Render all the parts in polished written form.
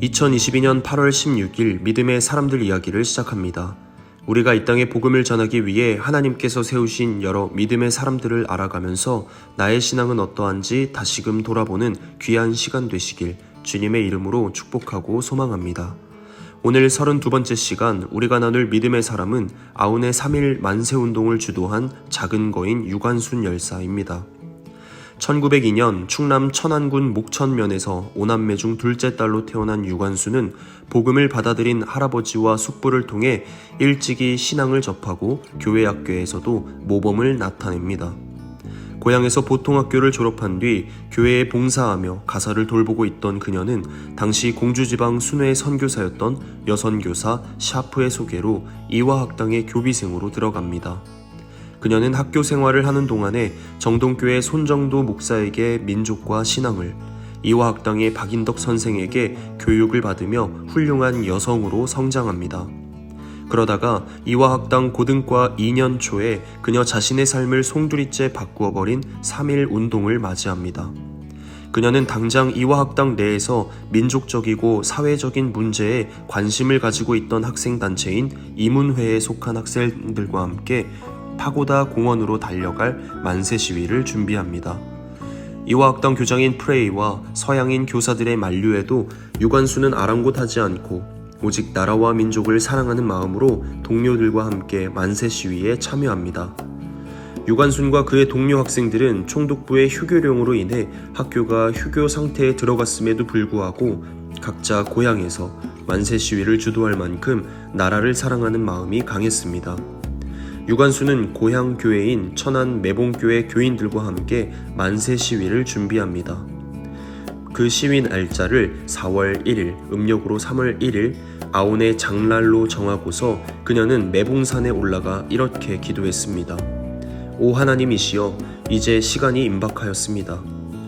2022년 8월 16일 믿음의 사람들 이야기를 시작합니다. 우리가 이 땅에 복음을 전하기 위해 하나님께서 세우신 여러 믿음의 사람들을 알아가면서 나의 신앙은 어떠한지 다시금 돌아보는 귀한 시간 되시길 주님의 이름으로 축복하고 소망합니다. 오늘 32번째 시간 우리가 나눌 믿음의 사람은 아운의 3일 만세운동을 주도한 작은 거인 유관순 열사입니다. 1902년 충남 천안군 목천면에서 5남매 중 둘째 딸로 태어난 유관순은 복음을 받아들인 할아버지와 숙부를 통해 일찍이 신앙을 접하고 교회 학교에서도 모범을 나타냅니다. 고향에서 보통학교를 졸업한 뒤 교회에 봉사하며 가사를 돌보고 있던 그녀는 당시 공주지방 순회 선교사였던 여선교사 샤프의 소개로 이화학당의 교비생으로 들어갑니다. 그녀는 학교 생활을 하는 동안에 정동교회 손정도 목사에게 민족과 신앙을, 이화학당의 박인덕 선생에게 교육을 받으며 훌륭한 여성으로 성장합니다. 그러다가 이화학당 고등과 2년 초에 그녀 자신의 삶을 송두리째 바꾸어버린 3.1 운동을 맞이합니다. 그녀는 당장 이화학당 내에서 민족적이고 사회적인 문제에 관심을 가지고 있던 학생단체인 이문회에 속한 학생들과 함께 파고다 공원으로 달려갈 만세 시위를 준비합니다. 이화학당 교장인 프레이와 서양인 교사들의 만류에도 유관순은 아랑곳하지 않고 오직 나라와 민족을 사랑하는 마음으로 동료들과 함께 만세 시위에 참여합니다. 유관순과 그의 동료 학생들은 총독부의 휴교령으로 인해 학교가 휴교 상태에 들어갔음에도 불구하고 각자 고향에서 만세 시위를 주도할 만큼 나라를 사랑하는 마음이 강했습니다. 유관순은 고향 교회인 천안 매봉교회 교인들과 함께 만세 시위를 준비합니다. 그 시위 날짜를 4월 1일, 음력으로 3월 1일 아온의 장날로 정하고서 그녀는 매봉산에 올라가 이렇게 기도했습니다. 오 하나님이시여, 이제 시간이 임박하였습니다.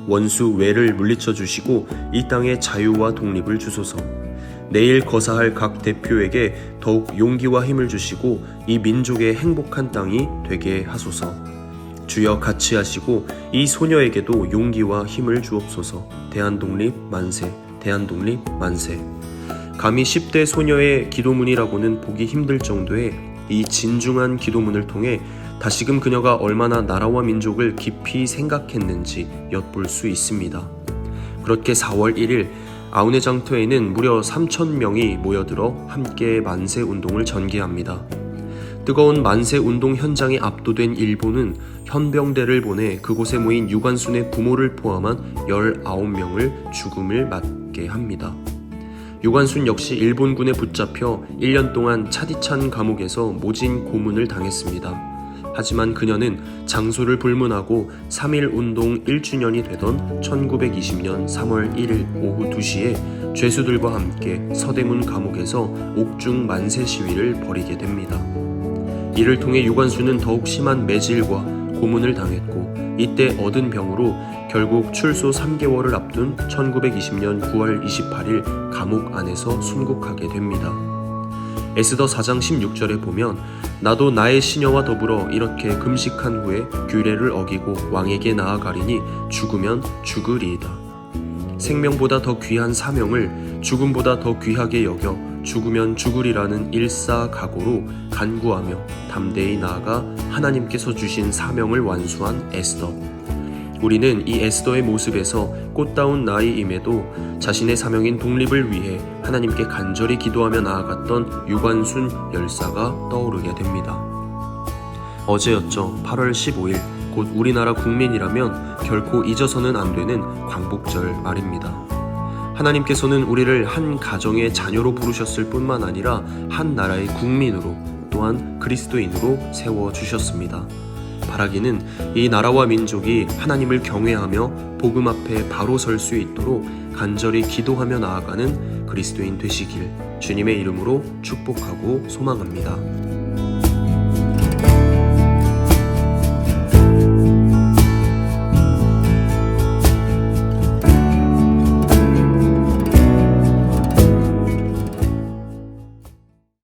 원수 외를 물리쳐 주시고 이 땅의 자유와 독립을 주소서. 내일 거사할 각 대표에게 더욱 용기와 힘을 주시고 이 민족의 행복한 땅이 되게 하소서. 주여 같이 하시고 이 소녀에게도 용기와 힘을 주옵소서. 대한독립 만세, 대한독립 만세. 감히 10대 소녀의 기도문이라고는 보기 힘들 정도의 이 진중한 기도문을 통해 다시금 그녀가 얼마나 나라와 민족을 깊이 생각했는지 엿볼 수 있습니다. 그렇게 4월 1일 아운의 장터에는 무려 3,000명이 모여들어 함께 만세운동을 전개합니다. 뜨거운 만세운동 현장에 압도된 일본은 현병대를 보내 그곳에 모인 유관순의 부모를 포함한 19명을 죽음을 맞게 합니다. 유관순 역시 일본군에 붙잡혀 1년 동안 차디찬 감옥에서 모진 고문을 당했습니다. 하지만 그녀는 장소를 불문하고 3.1 운동 1주년이 되던 1920년 3월 1일 오후 2시에 죄수들과 함께 서대문 감옥에서 옥중 만세 시위를 벌이게 됩니다. 이를 통해 유관순은 더욱 심한 매질과 고문을 당했고 이때 얻은 병으로 결국 출소 3개월을 앞둔 1920년 9월 28일 감옥 안에서 순국하게 됩니다. 에스더 4장 16절에 보면 나도 나의 시녀와 더불어 이렇게 금식한 후에 규례를 어기고 왕에게 나아가리니 죽으면 죽으리이다. 생명보다 더 귀한 사명을 죽음보다 더 귀하게 여겨 죽으면 죽으리라는 일사각오로 간구하며 담대히 나아가 하나님께서 주신 사명을 완수한 에스더. 우리는 이 에스더의 모습에서 꽃다운 나이임에도 자신의 사명인 독립을 위해 하나님께 간절히 기도하며 나아갔던 유관순 열사가 떠오르게 됩니다. 어제였죠. 8월 15일 곧 우리나라 국민이라면 결코 잊어서는 안 되는 광복절 말입니다. 하나님께서는 우리를 한 가정의 자녀로 부르셨을 뿐만 아니라 한 나라의 국민으로 또한 그리스도인으로 세워주셨습니다. 바라기는 이 나라와 민족이 하나님을 경외하며 복음 앞에 바로 설 수 있도록 간절히 기도하며 나아가는 그리스도인 되시길 주님의 이름으로 축복하고 소망합니다.